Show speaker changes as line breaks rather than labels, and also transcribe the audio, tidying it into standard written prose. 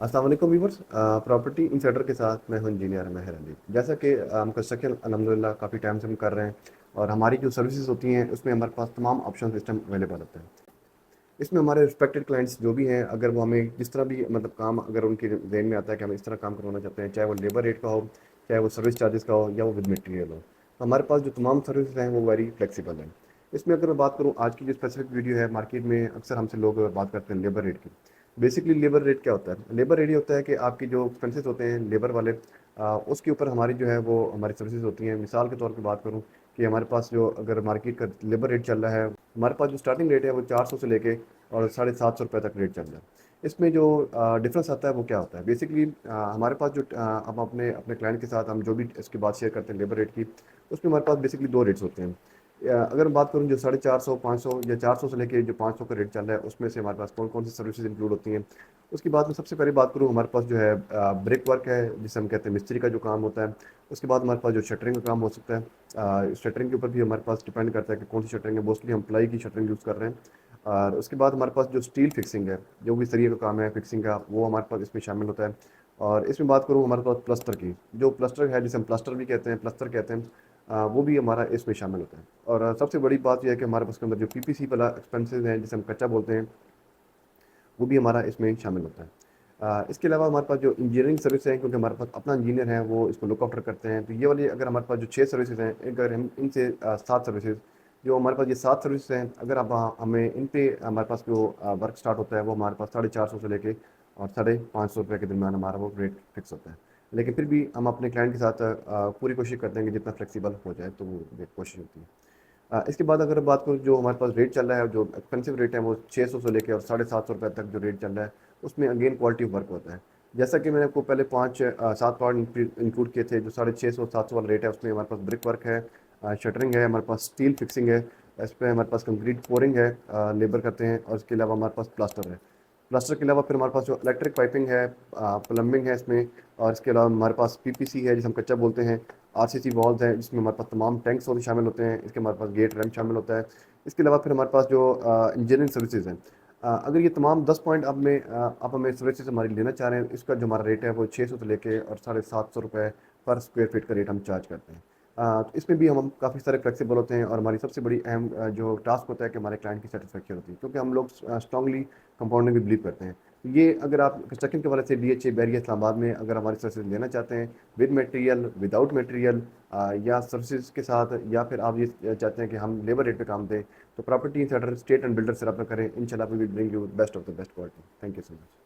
अस्सलाम वालेकुम viewers. Property insider के साथ मैं हूं इंजीनियर महर अली। जैसा कि हम कंस्ट्रक्शन अल्हम्दुलिल्लाह काफ़ी टाइम से हम कर रहे हैं और हमारी जो सर्विसेज होती हैं उसमें हमारे पास तमाम ऑप्शन सिस्टम अवेलेबल होता है। इसमें हमारे रिस्पेक्टेड क्लाइंट्स जो भी हैं, अगर वो हमें जिस तरह भी मतलब काम अगर उनके जहन में आता है कि हम इस तरह काम करवाना चाहते हैं, चाहे वो लेबर रेट का हो, चाहे वो सर्विस चार्जेस का हो, या वो विद मटेरियल हो, तो हमारे पास जो तमाम सर्विसेज हैं वो वेरी फ्लेक्सिबल हैं। इसमें अगर मैं बात करूँ, आज की जो स्पेसिफिक वीडियो है, मार्केट में अक्सर हमसे लोग बात करते हैं लेबर रेट की। बेसिकली लेबर रेट क्या होता है? लेबर रेट ये होता है कि आपकी जो एक्सपेंसेस होते हैं लेबर वाले, उसके ऊपर हमारी जो है वो हमारी सर्विसेज होती हैं। मिसाल के तौर पे बात करूँ कि हमारे पास जो अगर मार्केट का लेबर रेट चल रहा है, हमारे पास जो स्टार्टिंग रेट है वो 400 से लेके और 750 रुपये तक रेट चल रहा है। इसमें जो डिफरेंस आता है वो क्या होता है? बेसिकली हमारे पास जो हम अपने अपने क्लाइंट के साथ हम जो भी इसकी बात शेयर करते हैं लेबर रेट की, उसमें हमारे पास बेसिकली दो रेट्स होते हैं। अगर मैं बात करूँ जो 450, 500 या 400 से लेके जो 500 का रेट चल रहा है, उसमें से हमारे पास कौन कौन सी सर्विसेज इंक्लूड होती हैं। उसके बाद में सबसे पहले बात करूँ, हमारे पास जो है ब्रिक वर्क है, जिसे हम कहते हैं मिस्त्री का जो काम होता है। उसके बाद हमारे पास जो शटरिंग का काम हो सकता है, शटरिंग के ऊपर भी हमारे पास डिपेंड करता है कि कौन सी शटरिंग है। मोस्टली हम प्लाई की शटरिंग यूज़ कर रहे हैं। और उसके बाद हमारे पास जो स्टील फिक्सिंग है, जो भी सरिये का काम है फिक्सिंग का, वो हमारे पास इसमें शामिल होता है। और इसमें बात करूँ हमारे पास प्लस्तर की, जो प्लस्तर है जिसे हम प्लस्टर भी कहते हैं, प्लस्तर कहते हैं, वो भी हमारा इसमें शामिल होता है। और सबसे बड़ी बात यह है कि हमारे पास के अंदर जो पीपीसी वाला एक्सपेंसेस हैं, जिसे हम कच्चा बोलते हैं, वो भी हमारा इसमें शामिल होता है। इसके अलावा हमारे पास जो इंजीनियरिंग सर्विस है, क्योंकि हमारे पास अपना इंजीनियर है वो इसको लुक आफ्टर करते हैं, तो ये वाली अगर हमारे पास जो 6 सर्विसेज हैं, अगर हम इनसे 7 सर्विसेज, जो हमारे पास ये 7 सर्विसेज हैं, अगर आप हमें इन पे हमारे पास जो वर्क स्टार्ट होता है वो हमारे पास 450 से लेके और 550 रुपये के दरमियान हमारा वो रेट फिक्स होता है। लेकिन फिर भी हम अपने क्लाइंट के साथ पूरी कोशिश करते हैं कि जितना फ्लेक्सिबल हो जाए, तो वो कोशिश होती है। इसके बाद अगर बात करूँ, जो हमारे पास रेट चल रहा है, जो एक्सपेंसिव रेट है, वो 600 से लेके और 750 रुपये तक जो रेट चल रहा है, उसमें अगेन क्वालिटी ऑफ वर्क होता है। जैसा कि मैंने आपको पहले 7 पार्ट इंक्लूड किए थे, जो 650 700 वाला रेट है, उसमें हमारे पास ब्रिक वर्क है, शटरिंग है, हमारे पास स्टील फिक्सिंग है, इस पर हमारे पास कंक्रीट पोरिंग है, लेबर करते हैं, और इसके अलावा हमारे पास प्लास्टर है। प्लास्टर के अलावा फिर हमारे पास जो इलेक्ट्रिक पाइपिंग है, प्लम्बिंग है इसमें, और इसके अलावा हमारे पास पीपीसी है जिसे हम कच्चा बोलते हैं, आरसीसी वॉल्स हैं जिसमें हमारे पास तमाम टैंक्स और शामिल होते हैं, इसके हमारे पास गेट रैम्प शामिल होता है। इसके अलावा फिर हमारे पास जो इंजीनियरिंग सर्विसेज हैं, अगर ये तमाम 10 पॉइंट आप हमें सर्विसेज हमारी लेना चाह रहे हैं, इसका जो हमारा रेट है वो 600 से लेके और 750 रुपये पर स्क्वायर फीट का रेट हम चार्ज करते हैं। तो इसमें भी हम काफ़ी सारे फ्लेक्सिबल होते हैं, और हमारी सबसे बड़ी अहम जो टास्क होता है कि हमारे क्लाइंट की सेटिस्फेक्शन होती है, क्योंकि हम लोग स्ट्रांगली कंपाउंडिंग में बिलीव करते हैं। तो ये अगर आप कंस्ट्रक्शन के वाले से डीएचए बैरिया इस्लामाबाद में अगर हमारी सर्विसेज लेना चाहते हैं, विद मटेरियल, विदाउट मटेरियल, या सर्विसेज के साथ, या फिर आप ये चाहते हैं कि हम लेबर रेट पे काम दें, तो property insider state and builder से रब्ता करें। इंशाल्लाह we will bring you best of the best quality. Thank you so much.